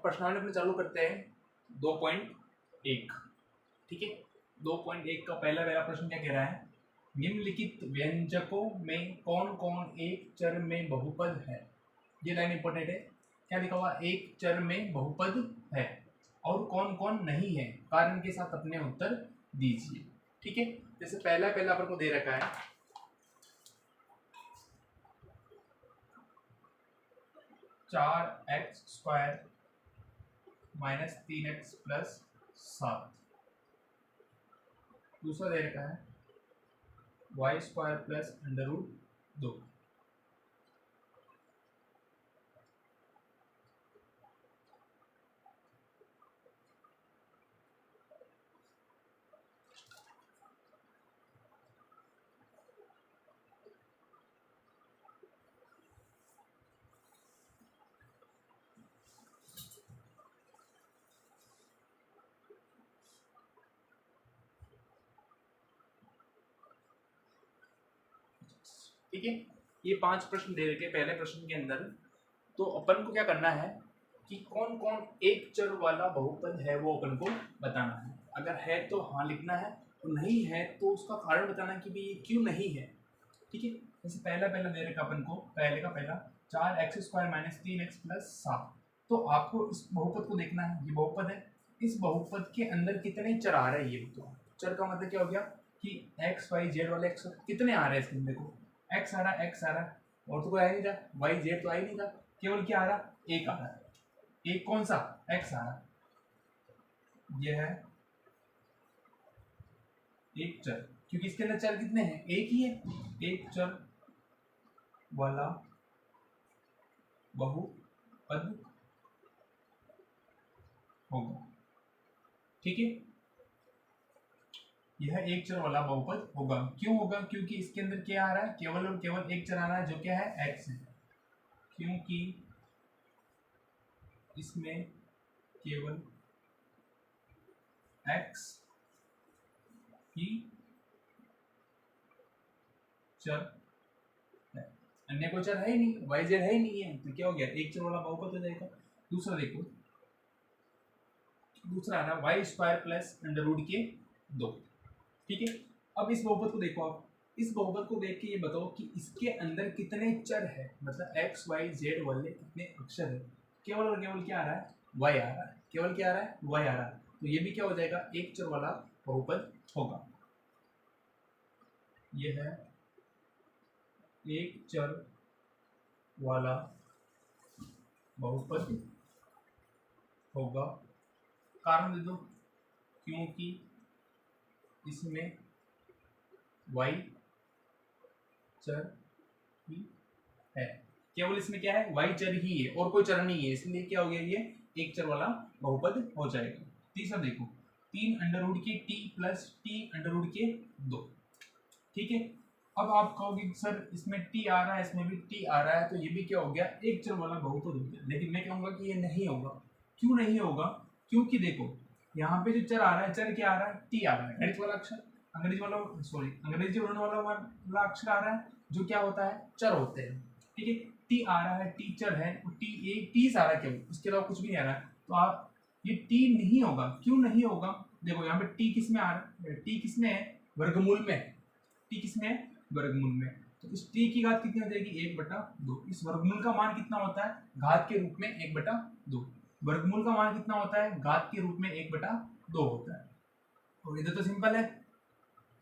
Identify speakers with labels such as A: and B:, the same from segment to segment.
A: प्रश्नावली अपने चालू करते हैं 2.1। ठीक है, 2.1 का पहला प्रश्न क्या कह रहा है, निम्नलिखित व्यंजकों में कौन कौन एक चर में बहुपद है। ये लाइन इंपॉर्टेंट है। क्या लिखा हुआ, एक चर में बहुपद है और कौन कौन नहीं है, कारण के साथ अपने उत्तर दीजिए। ठीक है, जैसे पहला अपन को दे रखा है 4x² - 3x + 7। दूसरा दे रखा है y² + √2। ठीक है, ये 5 प्रश्न दे रखे पहले प्रश्न के अंदर। तो अपन को क्या करना है कि कौन कौन एक चर वाला बहुपद है वो अपन को बताना है। अगर है तो हाँ लिखना है, तो नहीं है तो उसका कारण बताना कि भाई ये क्यों नहीं है। ठीक है, जैसे पहला दे रखा अपन को, पहले का 4x² - 3x + 7। तो आपको इस बहुपद को देखना है, ये बहुपद है, इस बहुपद के अंदर कितने चर आ रहे हैं ये बताओ। चर का मतलब क्या हो गया कि x y z वाले x कितने आ रहे हैं इसके अंदर, देखो x आ रहा है और तो कोई आ नहीं रहा, y z तो आ ही नहीं रहा, केवल क्या आ रहा, एक आ रहा है। एक कौन सा, x आ रहा है, यह है एक चर, क्योंकि इसके अंदर चर कितने हैं, एक ही है। एक चर वाला बहुपद होगा। ठीक है, यह एक चर वाला बहुपद होगा। क्यों होगा, क्योंकि इसके अंदर क्या आ रहा है, केवल और केवल एक चर आ रहा है जो क्या है, x है। क्योंकि इसमें केवल x ही चर है, अन्य कोई चर है ही नहीं, y z है ही नहीं है, तो क्या हो गया, एक चर वाला बहुपद हो जाएगा। दूसरा देखो, दूसरा है ना y² + √2। ठीक है, अब इस बहुपद को देखो, आप इस बहुपद को देख के ये बताओ कि इसके अंदर कितने चर है, मतलब x y z वाले कितने अक्षर है। केवल और केवल क्या आ रहा है, y आ रहा है, केवल क्या आ रहा है, y आ रहा है। तो ये भी क्या हो जाएगा, एक चर वाला बहुपद होगा। यह है एक चर वाला बहुपद होगा। कारण दे दो, क्योंकि इसमें y चर ही है, केवल इसमें क्या है, y चर ही है और कोई चर नहीं है, इसलिए क्या हो गया, ये एक चर वाला बहुपद हो जाएगा। तीसरा देखो, 3√t + t√2। ठीक है, अब आप कहोगे सर इसमें t आ रहा है, इसमें भी t आ रहा है, तो ये भी क्या हो गया, एक चर वाला बहुपद हो गया। लेकिन मैं कहूंगा कि ये नहीं होगा। क्यों नहीं होगा, क्योंकि देखो यहाँ पे जो चर आ रहा है, चर क्या आ रहा है, t आ रहा है, गणित वाला अक्षर, अंग्रेजी वर्ण वाला अक्षर आ रहा है, जो क्या होता है, चर होते हैं। ठीक है, टी आ रहा है, टी चर है, टी आ रहा है केवल, इसके अलावा कुछ भी नहीं आ रहा है। तो आप ये टी नहीं होगा। क्यों नहीं होगा, देखो यहाँ पे टी किस में आ रहा है, टी किस में है, वर्गमूल में। टी किस में है, वर्गमूल में। तो इस टी की घात कितनी हो जाएगी, 1/2। इस वर्गमूल का मान कितना होता है, घात के रूप में 1/2। वर्गमूल का मान कितना होता है, घात के रूप में 1/2 होता है। और इधर तो सिंपल है,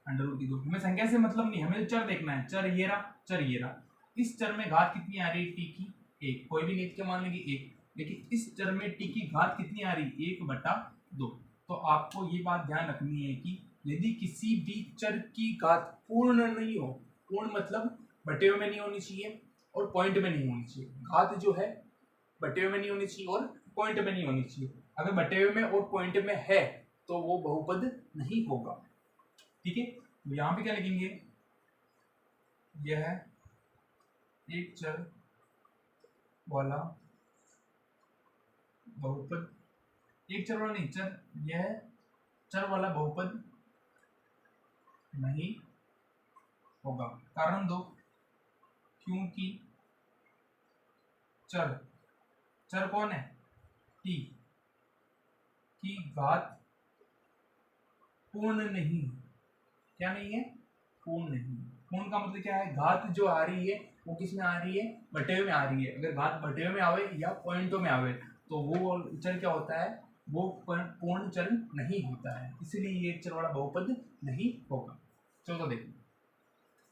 A: √2। हमें संख्या से मतलब नहीं, हमें चर देखना है, चर ये रहा, चर ये रहा। इस चर में घात कितनी आ रही है, टी की 1, कोई भी नीति के मान लेंगे 1, लेकिन इस चर में टी की घात कितनी आ रही है, 1/2। तो आपको ये बात ध्यान रखनी है कि यदि किसी भी चर की घात पूर्ण नहीं हो, पूर्ण मतलब बटे हुए में नहीं होनी चाहिए और पॉइंट में नहीं होनी चाहिए। घात जो है बटे हुए में नहीं होनी चाहिए और पॉइंट में नहीं होनी चाहिए। अगर बटे हुए में और पॉइंट में है तो वो बहुपद नहीं होगा। ठीक है, तो यहाँ पे क्या लिखेंगे, यह है एक चर वाला बहुपद, एक चर वाला नहीं, चर, यह चर वाला बहुपद नहीं होगा। कारण दो, क्योंकि चर, चर कौन है, टी की घात पूर्ण नहीं है। क्या नहीं है? पूर्ण नहीं है। पूर्ण का मतलब क्या है? घात जो आ रही है वो किस में आ रही है? बटे हुए में आ रही है। अगर घात बटे हुए में आवे या पॉइंटों में आवे तो वो चर क्या होता है? वो पूर्ण चर नहीं होता है, इसलिए ये एक चर वाला बहुपद नहीं होगा। चलो तो देखो,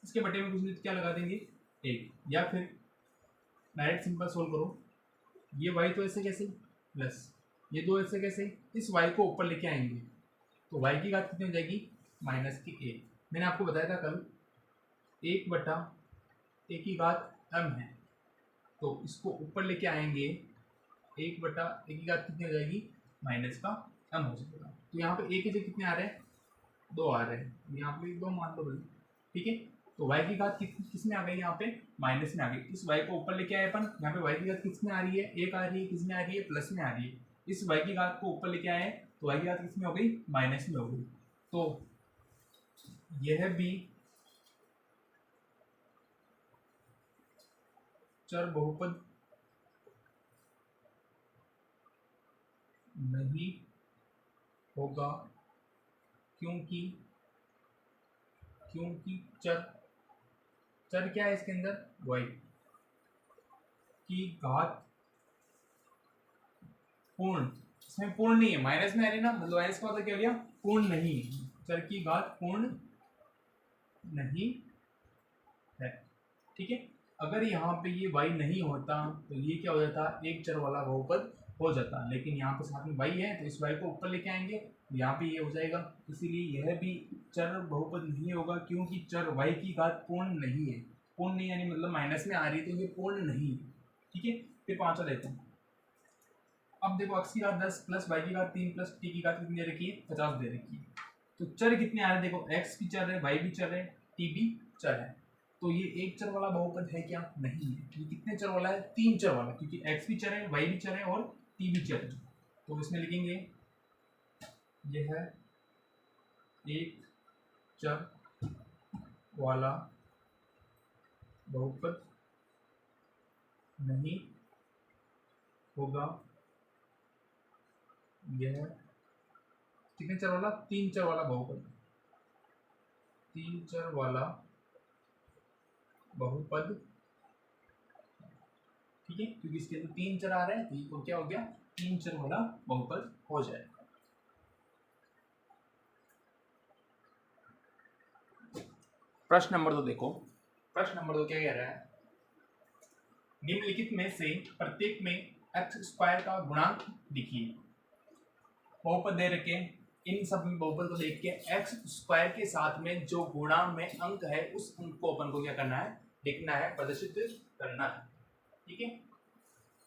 A: इसके बटे में कुछ क्या लगा देंगे? एक, या फिर डायरेक्ट सिंपल सोल्व करो। ये y तो ऐसे कैसे प्लस, ये दो ऐसे कैसे, इस y को ऊपर लेके आएंगे तो y की घात कितनी हो जाएगी? माइनस की एक। मैंने आपको बताया था कल 1/a की घात m है, तो इसको ऊपर लेके आएंगे 1/a की घात कितनी हो जाएगी? माइनस का m हो जाएगा। तो यहाँ पे a के जगह कितने आ रहे हैं? 2 आ रहे हैं, यहाँ पे 2 मान लो भाई, ठीक है। तो y की घात किस में आ गई? यहाँ पे माइनस में आ गई। इस y को ऊपर लेके आए अपन, यहाँ पे y की घात किस में आ रही है? एक आ रही है, किस में आ रही है? प्लस में आ रही है। इस y की घात को ऊपर लेके आए तो y की घात किस में हो गई? माइनस में हो गई। तो यह भी चर बहुपद नहीं होगा, क्योंकि चर क्या है इसके अंदर? y की घात पूर्ण, इसमें पूर्ण नहीं है, माइनस में आ रही ना, मतलब माइनस का मतलब क्या हो गया? पूर्ण नहीं है। चर की घात पूर्ण नहीं है, ठीक है। अगर यहाँ पे ये y नहीं होता तो ये क्या हो जाता? एक चर वाला बहुपद हो जाता, लेकिन यहाँ पे साथ में y है तो इस y को ऊपर लेके आएंगे, यहाँ पे ये हो जाएगा, इसीलिए यह भी चर बहुपद नहीं होगा, क्योंकि चर y की घात पूर्ण नहीं है। पूर्ण नहीं यानी मतलब माइनस में आ रही है, तो ये पूर्ण नहीं है, ठीक है। फिर पांचवा लेते हैं। अब देखो x की घात 10 प्लस y की घात 3 प्लस t की घात कितनी दे रखी है? 50 दे रखी है। तो चर कितने आ रहे हैं? देखो x भी चर है, y भी चर है, t भी चर है। तो ये एक चर वाला बहुपद है क्या? नहीं है। ये कितने चर वाला है? 3 चर वाला, क्योंकि x भी चर है, y भी चर है और t भी चर है। तो इसमें लिखेंगे यह है एक चर वाला बहुपद नहीं होगा। यह कितने चर वाला? 3 चर वाला बहुपद, 3 चर वाला बहुपद, ठीक है, क्योंकि इसके अंदर 3 चर आ रहे हैं तो ये क्या हो गया? 3 चर वाला बहुपद हो जाएगा। प्रश्न नंबर 2 देखो। प्रश्न नंबर 2 क्या कह रहा है? निम्नलिखित में से प्रत्येक में एक्स स्क्वायर का गुणांक लिखिए। बहुपद दे रखे, इन सब बहुपद को देख के एक्स स्क्वायर के साथ में जो गुणांक में अंक है उस अंक को अपन को क्या करना है? लिखना है, प्रदर्शित करना है, ठीक है।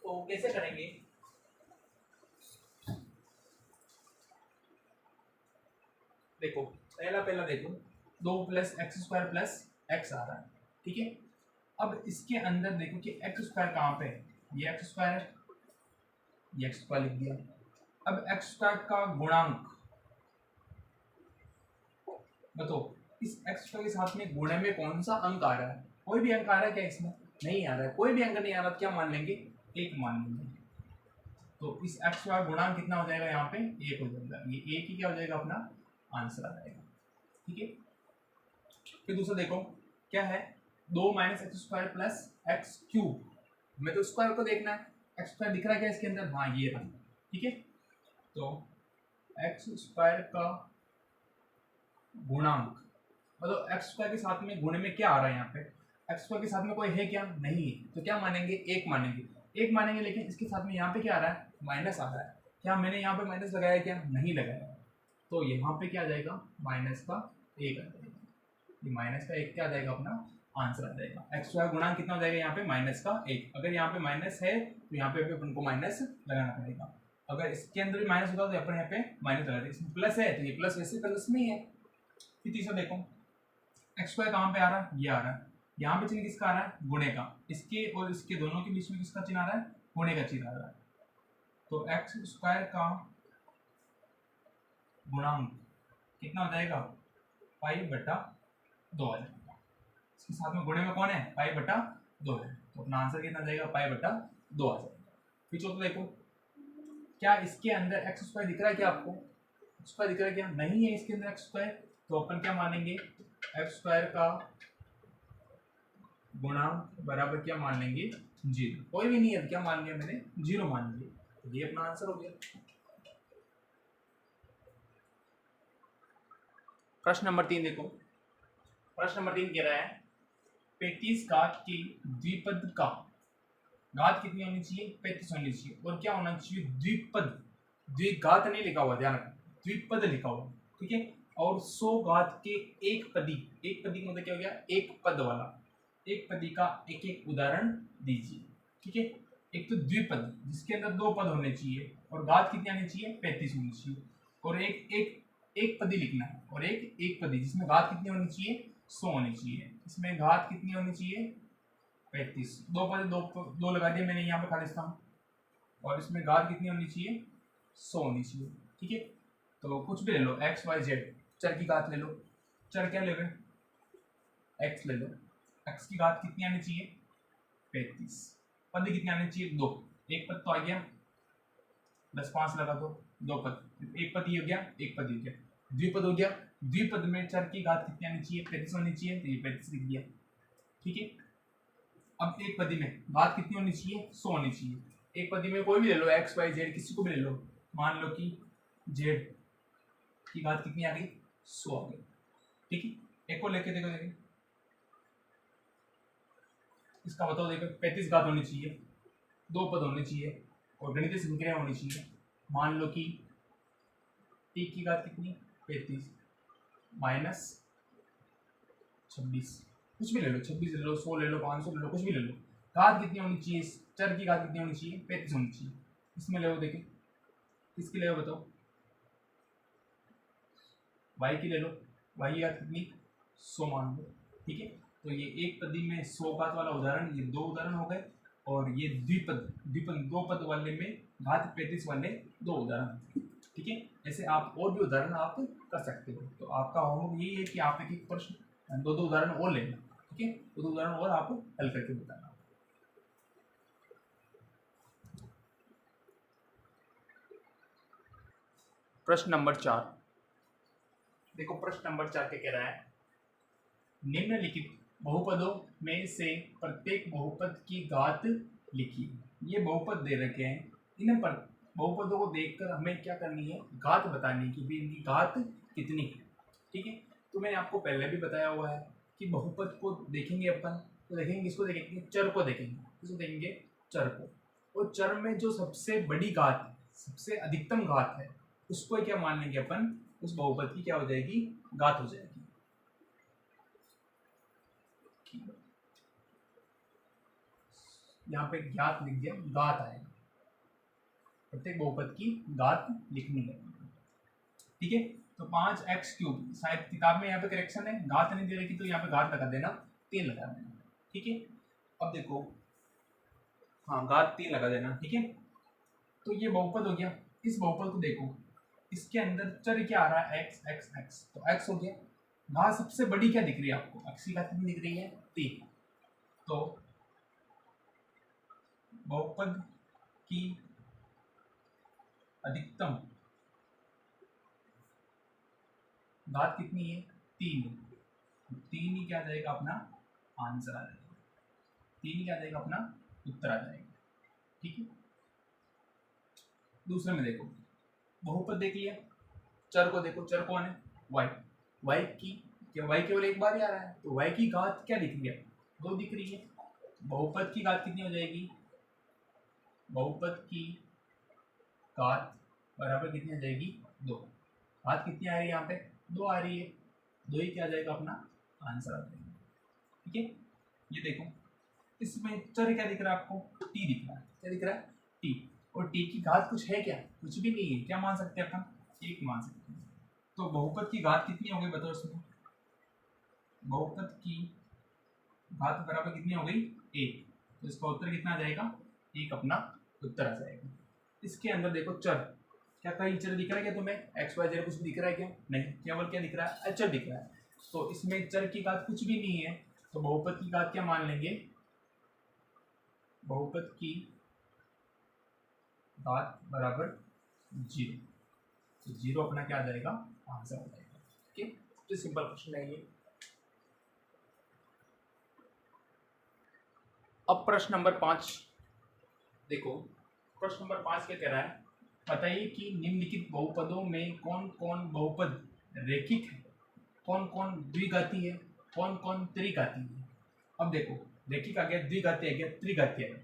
A: तो कैसे करेंगे? देखो पहला देखो, 2 plus x square plus x आ रहा है, ठीक है। अब इसके अंदर देखो कि एक्स स्क्वायर कहाँ पे है? ये एक्स स्क्वायर है, ये एक्स स्क्वायर लिख दिया। अब एक्स स्क्वायर का गुणांक बताओ, इस एक्स स्क्वायर के साथ में गुणे में कौन सा अंक आ रहा है? कोई भी अंक आ रहा है क्या इसमें? नहीं आ रहा है। कोई भी अंक नहीं आ रहा तो क्या मान लेंगे? एक मान लेंगे। तो इस एक्स स्क्वायर गुणांक कितना हो जाएगा? यहाँ पे एक हो जाएगा। ये एक ही क्या हो जाएगा? अपना आंसर आ जाएगा, ठीक है। फिर दूसरा देखो क्या है? 2 minus x square plus x cube. हमें तो स्क्वायर को देखना है। एक्स स्क्वायर दिख रहा है क्या इसके अंदर? हाँ ये रहा, ठीक है। तो एक्स स्क्वायर का गुणांक मतलब एक्स स्क्वायर के साथ में गुणे में क्या आ रहा है? यहाँ पे एक्स स्क्वायर के साथ में कोई है क्या? नहीं है, तो क्या मानेंगे? एक मानेंगे। लेकिन इसके साथ में यहाँ पे क्या आ रहा है? माइनस आ रहा है। क्या मैंने यहाँ पे माइनस लगाया क्या? नहीं लगाया। तो यहाँ पे क्या आ जाएगा? माइनस का एक आ जाएगा। ये माइनस का एक क्या आ जाएगा? अपना आंसर आ जाएगा। एक्स स्क्वायर गुणांक कितना हो जाएगा? यहाँ पे माइनस का एक। अगर यहाँ पे माइनस है तो यहाँ पे अपन को माइनस लगाना पड़ेगा। अगर इसके अंदर भी माइनस होगा तो अपन यहाँ पे माइनस लगा देंगे। इसमें प्लस है तो ये प्लस वैसे प्लस में ही है। फिर तीसरा देखो, एक्स स्क्वायर कहाँ पे आ रहा है? ये आ रहा है। यहाँ पे चिन्ह किसका आ रहा है? गुणे का। इसके और इसके दोनों के बीच में किसका चिन्ह आ रहा है? गुणे का चिन्ह आ रहा है। तो एक्स स्क्वायर का गुणांक कितना हो जाएगा? π/2 आ जाएगा। इसके साथ में गुणे में कौन है? π/2 है, तो अपना आंसर कितना आ जाएगा? π/2 आ जाएगा। फिर चौथा देखो क्या इसके अंदर एक्स स्क्वायर दिख रहा है क्या आपको? एक्स स्क्वायर दिख रहा है क्या? नहीं है इसके अंदर एक्स स्क्वायर, तो अपन क्या मानेंगे, एक्स स्क्वायर का गुणांक बराबर क्या मान लेंगे, 0। कोई भी नहीं है, क्या मान लिया मैंने, 0 मान लिया, तो ये अपना आंसर हो गया। प्रश्न नंबर 3 देखो, प्रश्न नंबर 3 कह रहा है 35 घात की द्विपद का घात कितनी होनी चाहिए, 35 होनी चाहिए, और क्या होना चाहिए, द्विपद, द्विघात नहीं लिखा हुआ, ध्यान रखना, द्विपद लिखा हुआ, ठीक है। और 100 घात के एक पदी, एक पदी का मतलब क्या हो गया, एक पद वाला, एक पदी का एक एक उदाहरण दीजिए, ठीक है। एक तो द्विपद जिसके अंदर 2 पद होने चाहिए और घात कितनी आनी चाहिए, 35 होनी चाहिए, और एक एक एक पदी लिखना है, और एक एक पदी जिसमें घात कितनी होनी चाहिए, 100 होनी चाहिए, इसमें घात कितनी होनी चाहिए, 35, 2 पद, दो लगा दिए मैंने यहाँ पे खालिस्तान, और इसमें घात कितनी होनी चाहिए, 100 होनी चाहिए, ठीक है। तो कुछ भी ले लो, एक्स वाई जेड, चर की घात ले लो, चर क्या ले गए, एक्स ले लो, एक्स की घात कितनी आनी चाहिए, 35, पद कितनी आनी चाहिए, 2, एक पद तो आ गया, प्लस 5 लगा दो, 2 पद, एक पद ही हो गया, एक पद ही हो गया, द्विपद हो गया, द्विपद में चर की घात कितनी आनी चाहिए, 35 होनी चाहिए, तो ये 35 लिख दिया, ठीक है। अब एक पदी में घात कितनी होनी चाहिए, 100 होनी चाहिए, एक पदी में कोई भी ले लो, एक्स वाई जेड किसी को भी ले लो, मान लो कि जेड की घात कितनी आ गई, 100 आ गई, ठीक है। एक को लेके देखो, देखो इसका बताओ, देखो 35 घात होनी चाहिए, 2 पद होने चाहिए, और गणितीय संख्या होनी चाहिए, मान लो कि टी की घात कितनी, 35 माइनस 26, कुछ भी ले लो, 26 ले लो, 100 ले लो, 500 ले लो, कुछ भी ले लो, घात कितनी होनी चाहिए, चर की घात कितनी होनी चाहिए, 35 होनी चाहिए, इसमें ले लो, देखिए किसकी ले लो बताओ, y की ले लो, y की घात कितनी, 100 मान लो, ठीक है। तो ये एक पदी में 100 घात वाला उदाहरण, ये 2 उदाहरण हो गए, और ये द्विपद, द्विपद 2 पद वाले में घात 35 वाले 2 उदाहरण, ठीक है। ऐसे आप और भी उदाहरण आप कर सकते हो, तो आपका होमवर्क यही है कि आप एक एक प्रश्न 2-2 उदाहरण और लेना, ठीक है, 2 उदाहरण और आप हल करके बताना। प्रश्न नंबर 4 देखो, प्रश्न नंबर 4 क्या कह रहा है, निम्नलिखित बहुपदों में से प्रत्येक बहुपद की घात लिखिए। ये बहुपद दे रखे हैं, इन पर बहुपदों को देखकर हमें क्या करनी है, घात बतानी कि भी इनकी घात कितनी है, ठीक है। तो मैंने आपको पहले भी बताया हुआ है कि बहुपद को देखेंगे अपन, तो देखेंगे इसको, देखेंगे चर को, देखेंगे इसको, देखेंगे चर को, और चर में जो सबसे बड़ी घात, सबसे अधिकतम घात है, उसको क्या मान लेंगे अपन, उस बहुपद की क्या हो जाएगी, घात हो जाएगी। यहाँ पे ज्ञात लिख दिया, घात आएगा, प्रत्येक बहुपद की घात लिखनी है, ठीक है। तो 5x3, शायद किताब में यहाँ पे करेक्शन है, घात नहीं दे रखी, तो यहाँ पे घात लगा देना, 3 लगा देना, ठीक है। अब देखो, हाँ घात 3 लगा देना, ठीक है। तो ये बहुपद हो गया, इस बहुपद को देखो, इसके अंदर चर क्या आ रहा है, x x x, तो x हो गया, घात सबसे बड़ी क्या दिख रही है आपको, x की घात कितनी दिख रही है, 3, तो बहुपद की अधिकतम घात कितनी है, 3, 3 ही क्या आ जाएगा अपना आंसर आ जाएगा, 3 ही क्या आ जाएगा अपना उत्तर आ जाएगा, ठीक है। दूसरे में देखो, बहुपद देख लिया, चर को देखो, चर कौन है, y, y की क्या, y केवल एक बार ही आ रहा है, तो y की घात क्या दिख रही है, 2 दिख रही है, बहुपद की घात कितनी हो जाएगी, बहुपद की घात बराबर कितनी आ जाएगी, 2, घात कितनी आ रही है यहाँ पे, 2 आ रही है, 2 ही क्या आ जाएगा अपना आंसर आ जाएगा, ठीक है। ये देखो, इसमें चर क्या दिख रहा है आपको, t दिख रहा है, क्या दिख रहा है, t, और t की घात कुछ है क्या, कुछ भी नहीं है, क्या मान सकते हैं अपन, 1 मान सकते हैं। तो बहुपद की घात कितनी हो गई बताओ इसमें, बहुपद की घात बराबर कितनी हो गई, 1, तो इसका उत्तर कितना आ जाएगा, 1 अपना उत्तर आ जाएगा। इसके अंदर देखो चर, क्या कहीं चर दिख रहा है क्या तुम्हें, एक्स वाई जेड कुछ दिख रहा है क्या, नहीं, केवल क्या दिख रहा है, अचर दिख रहा है, तो इसमें चर की घात कुछ भी नहीं है, तो बहुपद की घात क्या मान लेंगे, बहुपद की घात बराबर जीरो। तो जीरो अपना क्या आ जाएगा, आंसर आ जाएगा। ठीक है, तो सिंपल क्वेश्चन है ये। अब प्रश्न नंबर 5 देखो, प्रश्न नंबर 5 क्या कह रहा है, बताइए कि निम्नलिखित बहुपदों में कौन कौन बहुपद रेखिक है, कौन कौन द्विघाती है, कौन कौन त्रिघाती है। अब देखो, रेखिक आ गया, द्विघाती आ गया, त्रिघाती आ गया,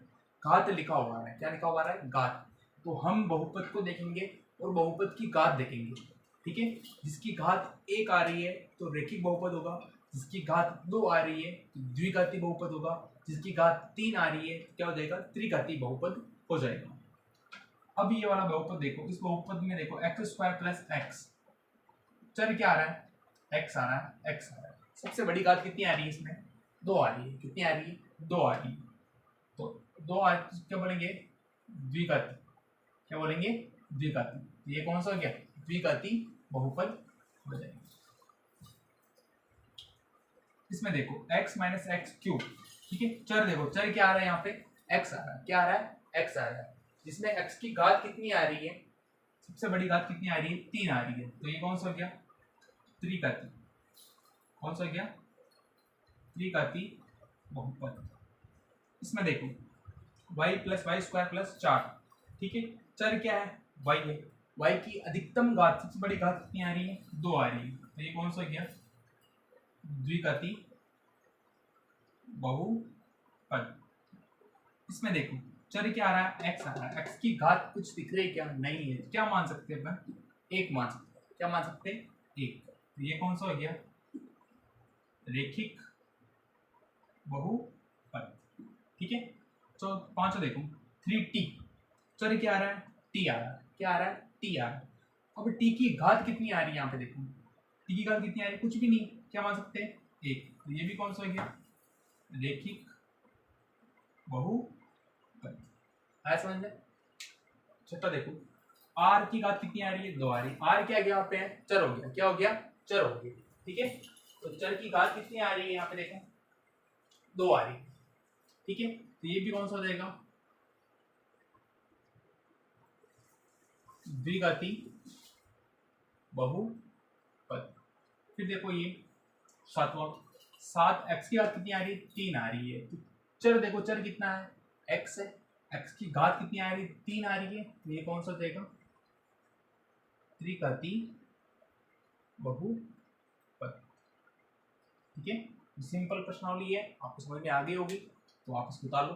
A: घात लिखा हुआ है, क्या लिखा हुआ है, घात। तो हम बहुपद को देखेंगे और बहुपद की घात देखेंगे। ठीक है, जिसकी घात 1 आ रही है तो रेखिक बहुपद होगा, जिसकी घात 2 आ रही है तो द्विघाती बहुपद होगा, जिसकी घात 3 आ रही है तो क्या हो जाएगा, त्रिघाती बहुपद हो जाएगा। अब ये वाला बहुपद देखो, इस बहुपद में देखो x² प्लस एक्स, चर क्या आ रहा है, x आ रहा है, x आ रहा है। सबसे बड़ी घात कितनी आ रही है इसमें, 2 आ रही है। कितनी आ रही है, 2 आ रही है। तो 2 आ क्या बोलेंगे, द्विघाती। क्या बोलेंगे, द्विघाती। ये कौन सा हो गया, द्विघाती बहुपद हो जाएगा। इसमें देखो x माइनस एक्स क्यूब, ठीक है, चर देखो, चर क्या आ रहा है यहाँ पे, x आ रहा है। क्या आ रहा है, x आ रहा है, जिसमें x की घात कितनी आ रही है, सबसे बड़ी घात कितनी आ रही है, 3 आ रही है। तो ये कौन सा हो गया, त्रिघाती। कौन सा हो गया, त्रिघाती बहुपद। इसमें देखो y plus Y square plus 4, ठीक है, चर क्या है, y है। y की अधिकतम घात, सबसे बड़ी घात कितनी आ रही है, 2 आ रही है। तो ये कौन सा हो गया, द्विघाती बहुपद। इसमें देखो चर क्या आ रहा है, x आ रहा है, x की घात कुछ दिख रही है क्या, नहीं है। क्या मान सकते हैं अपन, 1 मान सकते हैं। क्या मान सकते हैं, 1। तो ये कौन सा हो गया, रेखिक बहुपद। ठीक है, तो पांचों देखो, 3t, चर क्या आ रहा है, t आ रहा है। क्या आ रहा है, t आ रहा है। अब t की घात कितनी आ रही है, यहाँ पे देखो t की घात कितनी आ रही है, कुछ भी नहीं। क्या मान सकते हैं, 1। तो ये भी कौन सा हो गया, रेखिक बहुपद। आया समझ में। छठा देखो, r की घात कितनी आ रही है, 2 आ रही है। r क्या गया यहाँ पे, चर हो गया। क्या हो गया, चर हो गया। ठीक है, तो चर की घात कितनी आ रही है, यहाँ पे देखो 2 आ रही है। ठीक है, तो ये भी कौन सा हो जाएगा, द्विघाती बहुपद। फिर देखो ये सातवां, 7x की घात कितनी आ रही है, 3 आ रही है। तो चर देखो, चर कितना है, x है, x की घात कितनी आ रही है, 3 आ रही है। तो ये कौन सा देगा, त्रिघाती बहुपद। ठीक है, सिंपल प्रश्नावली है, आपको समझ में आ गई होगी, तो आप इसको उतार लो।